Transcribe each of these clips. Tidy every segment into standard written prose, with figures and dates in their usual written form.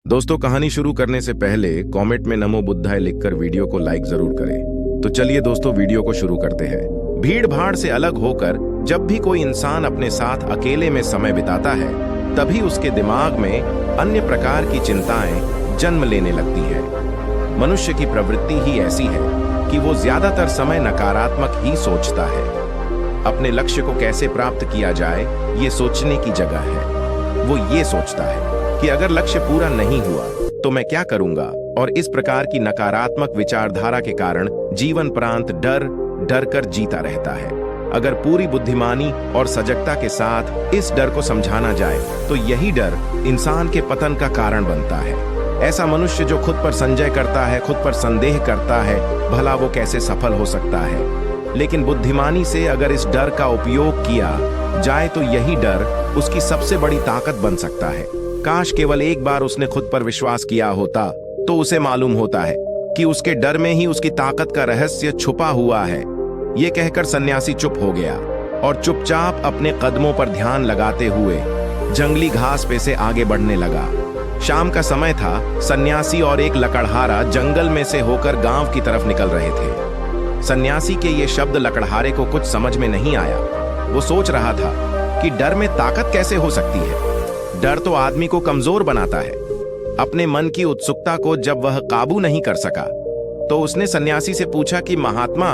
दोस्तों, कहानी शुरू करने से पहले कमेंट में नमो बुद्धाय लिखकर वीडियो को लाइक जरूर करें। तो चलिए दोस्तों, वीडियो को शुरू करते हैं। भीड़ भाड़ से अलग होकर जब भी कोई इंसान अपने साथ अकेले में समय बिताता है, तभी उसके दिमाग में अन्य प्रकार की चिंताएं जन्म लेने लगती हैं। मनुष्य की प्रवृत्ति ही ऐसी है कि वो ज्यादातर समय नकारात्मक ही सोचता है। अपने लक्ष्य को कैसे प्राप्त किया जाए, ये सोचने की जगह है। वो ये सोचता है कि अगर लक्ष्य पूरा नहीं हुआ तो मैं क्या करूंगा, और इस प्रकार की नकारात्मक विचारधारा के कारण जीवन प्रांत डर डर कर जीता रहता है। अगर पूरी बुद्धिमानी और सजगता के साथ इस डर को समझाना जाए तो यही डर इंसान के पतन का कारण बनता है। ऐसा मनुष्य जो खुद पर संजय करता है, खुद पर संदेह करता है, भला वो कैसे सफल हो सकता है। लेकिन बुद्धिमानी से अगर इस डर का उपयोग किया जाए तो यही डर उसकी सबसे बड़ी ताकत बन सकता है। काश केवल एक बार उसने खुद पर विश्वास किया होता तो उसे मालूम होता है कि उसके डर में ही उसकी ताकत का रहस्य छुपा हुआ है। ये कहकर सन्यासी चुप हो गया और चुपचाप अपने कदमों पर ध्यान लगाते हुए जंगली घास पे से आगे बढ़ने लगा। शाम का समय था। सन्यासी और एक लकड़हारा जंगल में से होकर गांव की तरफ निकल रहे थे। सन्यासी के ये शब्द लकड़हारे को कुछ समझ में नहीं आया। वो सोच रहा था कि डर में ताकत कैसे हो सकती है। डर तो आदमी को कमजोर बनाता है। अपने मन की उत्सुकता को जब वह काबू नहीं कर सका तो उसने सन्यासी से पूछा कि महात्मा,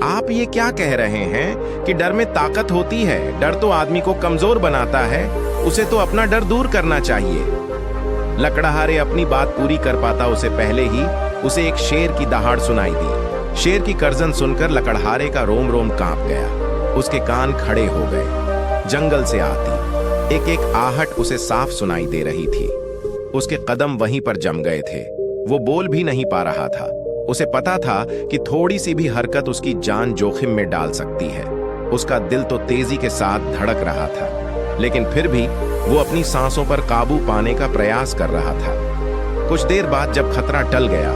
आप ये क्या कह रहे हैं कि डर में ताकत होती है? डर तो आदमी को कमजोर बनाता है, उसे तो अपना डर दूर करना चाहिए। लकड़हारे अपनी बात पूरी कर पाता उसे पहले ही उसे एक शेर की दहाड़ सुनाई दी। शेर की गर्जन सुनकर लकड़हारे का रोम रोम कांप गया। उसके कान खड़े हो गए। जंगल से आती एक एक आहट उसे साफ सुनाई दे रही थी। उसके कदम वहीं पर जम गए थे। वो बोल भी नहीं पा रहा था। उसे पता था कि थोड़ी सी भी हरकत उसकी जान जोखिम में डाल सकती है। उसका दिल तो तेजी के साथ धड़क रहा था, लेकिन फिर भी वो अपनी सांसों पर काबू पाने का प्रयास कर रहा था। कुछ देर बाद जब खतरा टल गया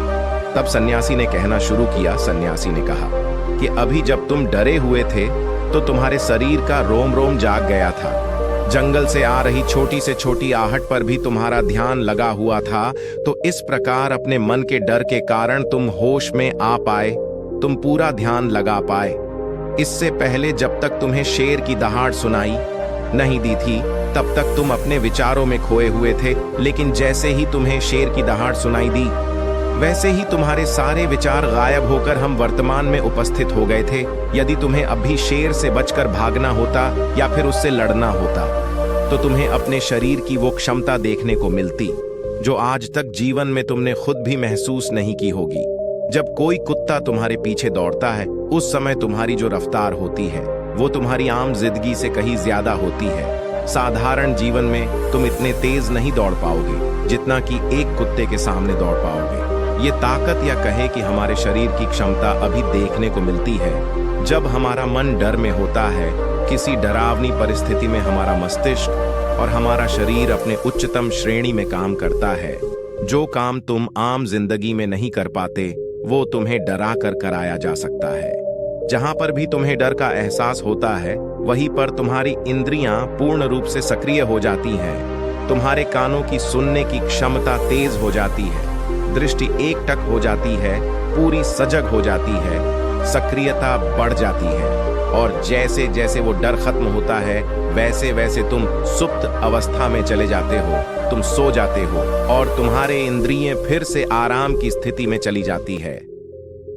तब सन्यासी ने कहना शुरू किया। सन्यासी ने कहा कि अभी जब तुम डरे हुए थे तो तुम्हारे शरीर का रोम रोम जाग गया था। जंगल से आ रही छोटी से छोटी आहट पर भी तुम्हारा ध्यान लगा हुआ था। तो इस प्रकार अपने मन के डर के कारण तुम होश में आ पाए, तुम पूरा ध्यान लगा पाए। इससे पहले जब तक तुम्हें शेर की दहाड़ सुनाई नहीं दी थी तब तक तुम अपने विचारों में खोए हुए थे, लेकिन जैसे ही तुम्हें शेर की दहाड़ सुनाई दी वैसे ही तुम्हारे सारे विचार गायब होकर हम वर्तमान में उपस्थित हो गए थे। यदि तुम्हें अभी शेर से बचकर भागना होता या फिर उससे लड़ना होता तो तुम्हें अपने शरीर की वो क्षमता देखने को मिलती जो आज तक जीवन में तुमने खुद भी महसूस नहीं की होगी। जब कोई कुत्ता तुम्हारे पीछे दौड़ता है उस समय तुम्हारी जो रफ्तार होती है वो तुम्हारी आम जिंदगी से कहीं ज्यादा होती है। साधारण जीवन में तुम इतने तेज नहीं दौड़ पाओगे जितना कि एक कुत्ते के सामने दौड़ पाओगे। ये ताकत या कहे कि हमारे शरीर की क्षमता अभी देखने को मिलती है जब हमारा मन डर में होता है। किसी डरावनी परिस्थिति में हमारा मस्तिष्क और हमारा शरीर अपने उच्चतम श्रेणी में काम करता है। जो काम तुम आम जिंदगी में नहीं कर पाते वो तुम्हें डरा कर कराया जा सकता है। जहां पर भी तुम्हें डर का एहसास होता है वहीं पर तुम्हारी इंद्रियां पूर्ण रूप से सक्रिय हो जाती हैं। तुम्हारे कानों की सुनने की क्षमता तेज हो जाती है, दृष्टि एकटक हो जाती है, पूरी सजग हो जाती है, सक्रियता बढ़ जाती है। और जैसे जैसे वो डर खत्म होता है वैसे वैसे तुम सुप्त अवस्था में चले जाते हो, तुम सो जाते हो और तुम्हारे इंद्रियां फिर से आराम की स्थिति में चली जाती है।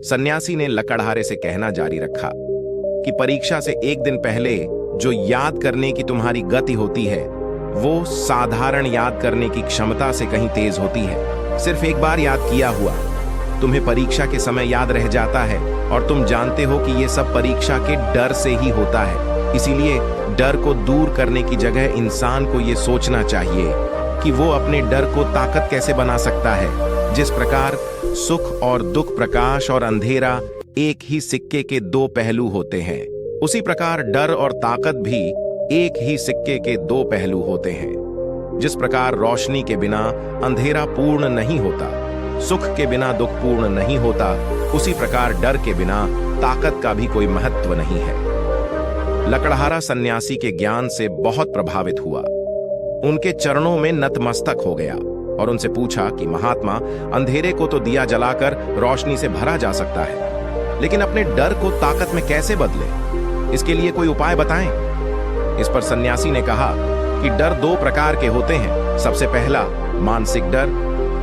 सन्यासी ने लकड़हारे से कहना जारी रखा कि परीक्षा से एक दिन पहले जो याद करने की तुम्हारी गति होती है वो साधारण याद करने की क्षमता से कहीं तेज होती है। सिर्फ एक बार याद किया हुआ तुम्हें परीक्षा के समय याद रह जाता है और तुम जानते हो कि ये सब परीक्षा के डर से ही होता है। इसीलिए डर को दूर करने की जगह इंसान को ये सोचना चाहिए कि वो अपने डर को ताकत कैसे बना सकता है। जिस प्रकार सुख और दुख, प्रकाश और अंधेरा एक ही सिक्के के दो पहलू होते हैं, उसी प्रकार डर और ताकत भी एक ही सिक्के के दो पहलू होते हैं। जिस प्रकार रोशनी के बिना अंधेरा पूर्ण नहीं होता, सुख के बिना दुख पूर्ण नहीं होता, उसी प्रकार डर के बिना ताकत का भी कोई महत्व नहीं है। लकड़हारा सन्यासी के ज्ञान से बहुत प्रभावित हुआ। उनके चरणों में नतमस्तक हो गया और उनसे पूछा कि महात्मा, अंधेरे को तो दिया जलाकर रोशनी से भरा जा सकता है, लेकिन अपने डर को ताकत में कैसे बदले? इसके लिए कोई उपाय बताएं। इस पर सन्यासी ने कहा कि डर दो प्रकार के होते हैं। सबसे पहला मानसिक डर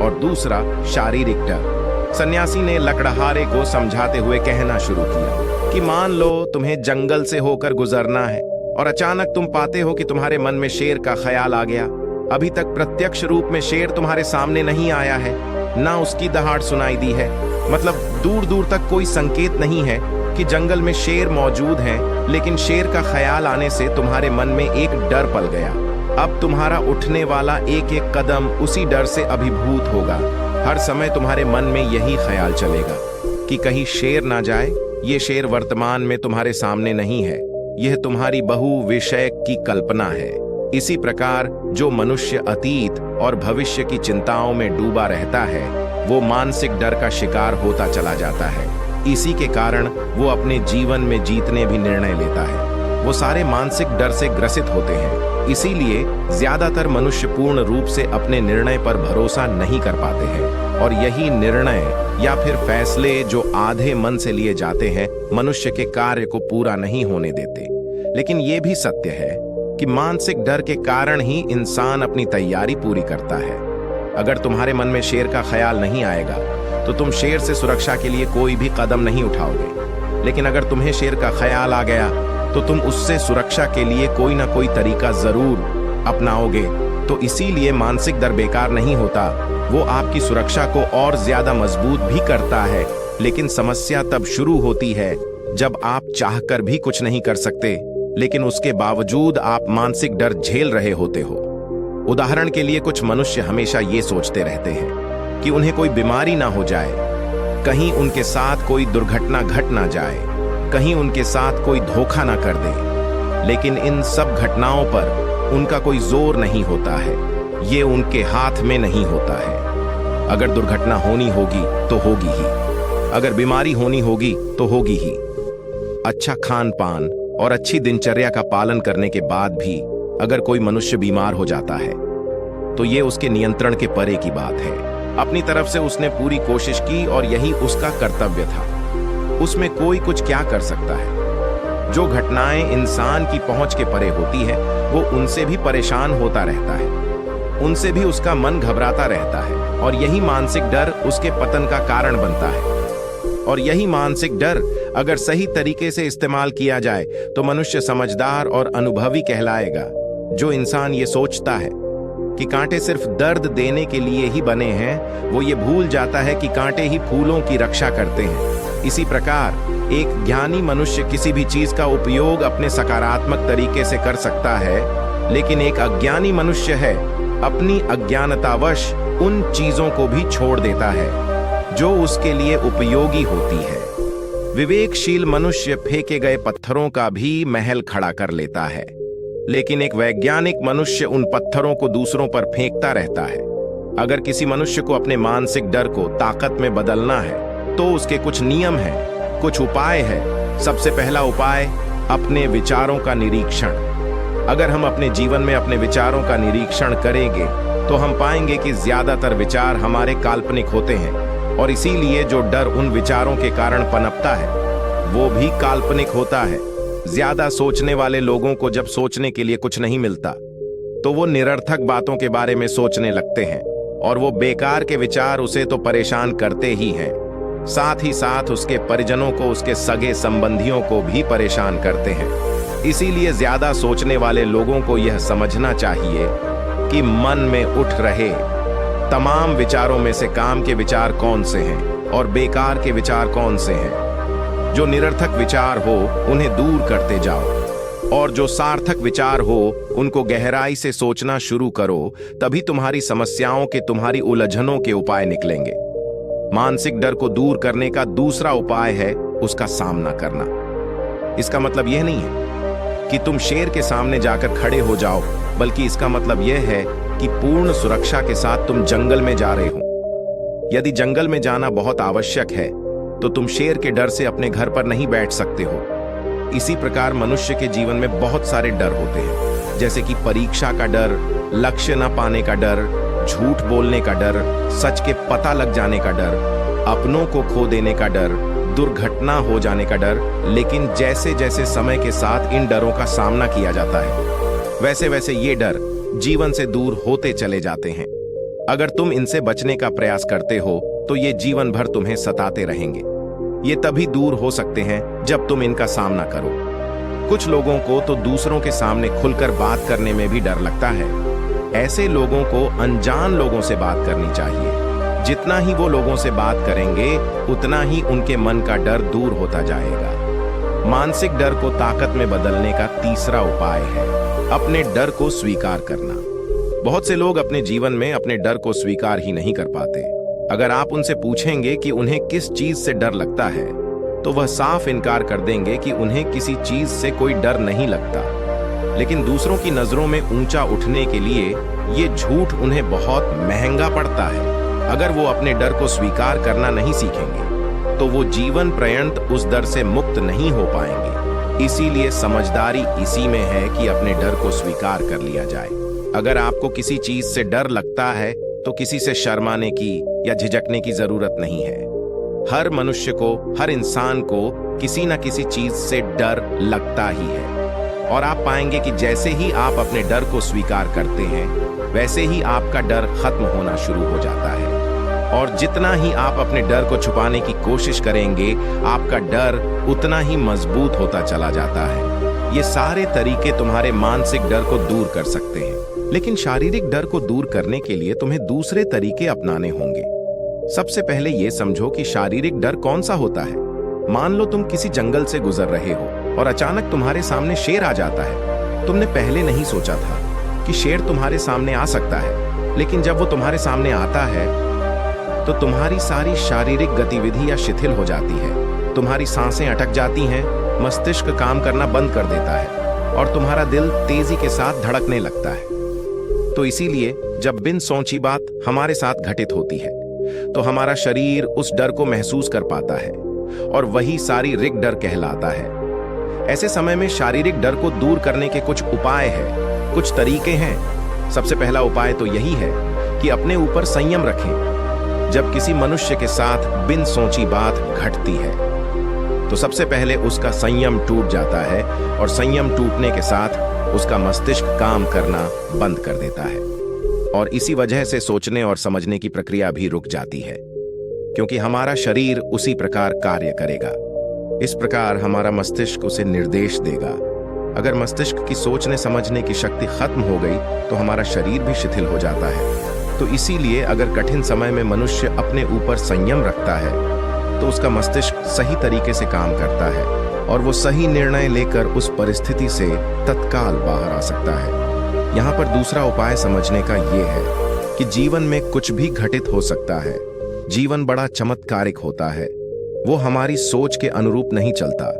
और दूसरा शारीरिक डर। सन्यासी ने लकड़हारे को समझाते हुए कहना शुरू किया कि मान लो तुम्हें जंगल से होकर गुजरना है और अचानक तुम पाते हो कि तुम्हारे मन में शेर का ख्याल आ गया। अभी तक प्रत्यक्ष रूप में शेर तुम्हारे सामने नहीं आया है, ना उसकी दहाड़ सुनाई दी है, मतलब दूर दूर तक कोई संकेत नहीं है कि जंगल में शेर मौजूद है, लेकिन शेर का ख्याल आने से तुम्हारे मन में एक डर पल गया। अब तुम्हारा उठने वाला एक एक कदम उसी डर से अभिभूत होगा। हर समय तुम्हारे मन में यही ख्याल चलेगा कि कहीं शेर ना जाए। ये शेर वर्तमान में तुम्हारे सामने नहीं है, यह तुम्हारी बहु विषय की कल्पना है। इसी प्रकार जो मनुष्य अतीत और भविष्य की चिंताओं में डूबा रहता है, वो मानसिक डर का शिकार होता चला जाता है। इसी के कारण वो अपने जीवन में जीतने भी निर्णय लेता है। वो सारे मानसिक डर से ग्रसित होते हैं। इसीलिए ज्यादातर मनुष्य पूर्ण रूप से अपने निर्णय पर भरोसा नहीं कर पाते हैं, और यही निर्णय या फिर फैसले जो आधे मन से लिए जाते हैं, मनुष्य के कार्य को पूरा नहीं होने देते। लेकिन ये भी सत्य है कि मानसिक डर के कारण ही इंसान अपनी तैयारी पूरी करता है। अगर तुम्हारे मन में शेर का ख्याल नहीं आएगा तो तुम शेर से सुरक्षा के लिए कोई भी कदम नहीं उठाओगे, लेकिन अगर तुम्हें शेर का ख्याल आ गया तो तुम उससे सुरक्षा के लिए कोई ना कोई तरीका जरूर अपनाओगे। तो इसीलिए मानसिक डर बेकार नहीं होता, वो आपकी सुरक्षा को और ज्यादा मजबूत भी करता है। लेकिन समस्या तब शुरू होती है जब आप चाहकर भी कुछ नहीं कर सकते, लेकिन उसके बावजूद आप मानसिक डर झेल रहे होते हो। उदाहरण के लिए कुछ मनुष्य हमेशा ये सोचते रहते हैं कि उन्हें कोई बीमारी ना हो जाए, कहीं उनके साथ कोई दुर्घटना घट ना जाए, कहीं उनके साथ कोई धोखा ना कर दे। लेकिन इन सब घटनाओं पर उनका कोई जोर नहीं होता है, ये उनके हाथ में नहीं होता है। अगर दुर्घटना होनी होगी तो होगी ही, अगर बीमारी होनी होगी तो होगी ही। अच्छा खान पान और अच्छी दिनचर्या का पालन करने के बाद भी अगर कोई मनुष्य बीमार हो जाता है तो ये उसके नियंत्रण के परे की बात है। अपनी तरफ से उसने पूरी कोशिश की और यही उसका कर्तव्य था। उसमें कोई कुछ क्या कर सकता है? जो घटनाएं इंसान की पहुंच के परे होती है, वो उनसे भी परेशान होता रहता है, उनसे भी उसका मन घबराता रहता है, और यही मानसिक डर उसके पतन का कारण बनता है। और यही मानसिक डर अगर सही तरीके से इस्तेमाल किया जाए तो मनुष्य समझदार और अनुभवी कहलाएगा। जो इंसान ये सोचता है कि कांटे सिर्फ दर्द देने के लिए ही बने हैं, वो ये भूल जाता है कि कांटे ही फूलों की रक्षा करते हैं। इसी प्रकार एक ज्ञानी मनुष्य किसी भी चीज का उपयोग अपने सकारात्मक तरीके से कर सकता है, लेकिन एक अज्ञानी मनुष्य है अपनी अज्ञानतावश उन चीजों को भी छोड़ देता है जो उसके लिए उपयोगी होती है। विवेकशील मनुष्य फेंके गए पत्थरों का भी महल खड़ा कर लेता है, लेकिन एक वैज्ञानिक मनुष्य उन पत्थरों को दूसरों पर फेंकता रहता है। अगर किसी मनुष्य को अपने मानसिक डर को ताकत में बदलना है तो उसके कुछ नियम हैं, कुछ उपाय हैं। सबसे पहला उपाय, अपने विचारों का निरीक्षण। अगर हम अपने जीवन में अपने विचारों का निरीक्षण करेंगे तो हम पाएंगे कि ज्यादातर विचार हमारे काल्पनिक होते हैं, और इसीलिए जो डर उन विचारों के कारण पनपता है वो भी काल्पनिक होता है। ज्यादा सोचने वाले लोगों को जब सोचने के लिए कुछ नहीं मिलता तो वो निरर्थक बातों के बारे में सोचने लगते हैं, और वो बेकार के विचार उसे तो परेशान करते ही हैं, साथ ही साथ उसके परिजनों को, उसके सगे संबंधियों को भी परेशान करते हैं। इसीलिए ज्यादा सोचने वाले लोगों को यह समझना चाहिए कि मन में उठ रहे तमाम विचारों में से काम के विचार कौन से हैं और बेकार के विचार कौन से हैं। जो निरर्थक विचार हो उन्हें दूर करते जाओ, और जो सार्थक विचार हो उनको गहराई से सोचना शुरू करो। तभी तुम्हारी समस्याओं के, तुम्हारी उलझनों के उपाय निकलेंगे। मानसिक डर को दूर करने का दूसरा उपाय है उसका सामना करना। इसका मतलब यह नहीं है कि तुम शेर के सामने जाकर खड़े हो जाओ, बल्कि इसका मतलब यह है कि पूर्ण सुरक्षा के साथ तुम जंगल में जा रहे हो। यदि जंगल में जाना बहुत आवश्यक है तो तुम शेर के डर से अपने घर पर नहीं बैठ सकते हो। इसी प्रकार मनुष्य के जीवन में बहुत सारे डर होते हैं, जैसे कि परीक्षा का डर, लक्ष्य न पाने का डर, झूठ बोलने का डर, सच के पता लग जाने का डर, अपनों को खो देने का डर, दुर्घटना हो जाने का डर। लेकिन जैसे जैसे समय के साथ इन डरों का सामना किया जाता है, वैसे वैसे ये डर जीवन से दूर होते चले जाते हैं। अगर तुम इनसे बचने का प्रयास करते हो तो ये जीवन भर तुम्हें सताते रहेंगे। ये तभी दूर हो सकते हैं जब तुम इनका सामना करो। कुछ लोगों को तो दूसरों के सामने खुलकर बात करने में भी डर लगता है। ऐसे लोगों को अनजान लोगों से बात करनी चाहिए। जितना ही वो लोगों से बात करेंगे, उतना ही उनके मन का डर दूर होता जाएगा। मानसिक डर को ताकत में बदलने का तीसरा उपाय है अपने डर को स्वीकार करना। बहुत से लोग अपने जीवन में अपने डर को स्वीकार ही नहीं कर पाते। अगर आप उनसे पूछेंगे कि उन्हें किस चीज से डर लगता है, तो वह साफ इनकार कर देंगे कि उन्हें किसी चीज से कोई डर नहीं लगता। लेकिन दूसरों की नजरों में ऊंचा उठने के लिए ये झूठ उन्हें बहुत महंगा पड़ता है। अगर वो अपने डर को स्वीकार करना नहीं सीखेंगे, तो वो जीवन पर्यंत उस डर से मुक्त नहीं हो पाएंगे। इसीलिए समझदारी इसी में है कि अपने डर को स्वीकार कर लिया जाए। अगर आपको किसी चीज से डर लगता है, तो किसी से शर्माने की या झिझकने की जरूरत नहीं है। हर मनुष्य को, हर इंसान को किसी न किसी चीज से डर लगता ही है। और आप पाएंगे कि जैसे ही आप अपने डर को स्वीकार करते हैं, वैसे ही आपका डर खत्म होना शुरू हो जाता है। और जितना ही आप अपने डर को छुपाने की कोशिश करेंगे, आपका डर उतना ही मजबूत होता चला जाता है। ये सारे तरीके तुम्हारे मानसिक डर को दूर कर सकते हैं, लेकिन शारीरिक डर को दूर करने के लिए तुम्हें दूसरे तरीके अपनाने होंगे। सबसे पहले ये समझो कि शारीरिक डर कौन सा होता है। मान लो तुम किसी जंगल से गुजर रहे हो और अचानक तुम्हारे सामने शेर आ जाता है। तुमने पहले नहीं सोचा था कि शेर तुम्हारे सामने आ सकता है, लेकिन जब वो तुम्हारे सामने आता है तो तुम्हारी सारी शारीरिक गतिविधि या शिथिल हो जाती है। तुम्हारी सांसें अटक जाती हैं, मस्तिष्क काम करना बंद कर देता है और तुम्हारा दिल तेजी के साथ धड़कने लगता है। तो इसीलिए जब बिन सोची बात हमारे साथ घटित होती है, तो हमारा शरीर उस डर को महसूस कर पाता है और वही शारीरिक डर कहलाता है। ऐसे समय में शारीरिक डर को दूर करने के कुछ उपाय हैं, कुछ तरीके हैं। सबसे पहला उपाय तो यही है कि अपने ऊपर संयम रखें। जब किसी मनुष्य के साथ बिन सोची बात घटती है, तो सबसे पहले उसका संयम टूट जाता है और संयम टूटने के साथ उसका मस्तिष्क काम करना बंद कर देता है। और इसी वजह से सोचने और समझने की प्रक्रिया भी रुक जाती है, क्योंकि हमारा शरीर उसी प्रकार कार्य करेगा। इस प्रकार हमारा मस्तिष्क उसे निर्देश देगा। अगर मस्तिष्क की सोचने समझने की शक्ति खत्म हो गई, तो हमारा शरीर भी शिथिल हो जाता है। तो इसीलिए अगर कठिन समय में मनुष्य अपने ऊपर संयम रखता है, तो उसका मस्तिष्क सही तरीके से काम करता है और वो सही निर्णय लेकर उस परिस्थिति से तत्काल बाहर आ सकता है। यहाँ पर दूसरा उपाय समझने का ये है कि जीवन में कुछ भी घटित हो सकता है। जीवन बड़ा चमत्कारिक होता है। वो हमारी सोच के अनुरूप नहीं चलता,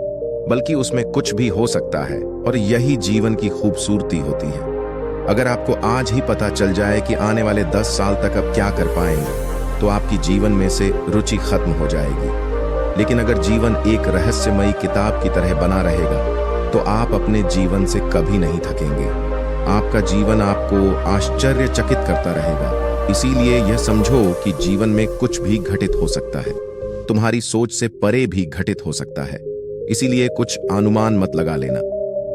बल्कि उसमें कुछ भी हो सकता है और यही जीवन की खूबसूरती होती है। अगर आपको आज ही पता चल जाए कि आने वाले 10 साल तक आप क्या कर पाएंगे, तो आपकी जीवन में से रुचि खत्म हो जाएगी। लेकिन अगर जीवन एक रहस्यमयी किताब की तरह बना रहेगा, तो आप अपने जीवन से कभी नहीं थकेंगे। आपका जीवन आपको आश्चर्यचकित करता रहेगा। इसीलिए यह समझो कि जीवन में कुछ भी घटित हो सकता है। तुम्हारी सोच से परे भी घटित हो सकता है। इसीलिए कुछ अनुमान मत लगा लेना।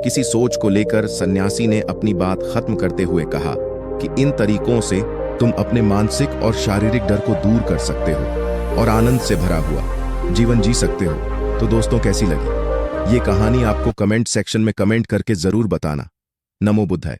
किसी सोच को लेकर सन्यासी ने अपनी बात खत्म करते हुए कहा कि इन तरीकों से तुम अपने मानसिक और शारीरिक डर को दूर कर सकते हो और आनंद से भरा हुआ जीवन जी सकते हो। तो दोस्तों, कैसी लगी ये कहानी? आपको कमेंट सेक्शन में कमेंट करके जरूर बताना। नमो बुद्धाय।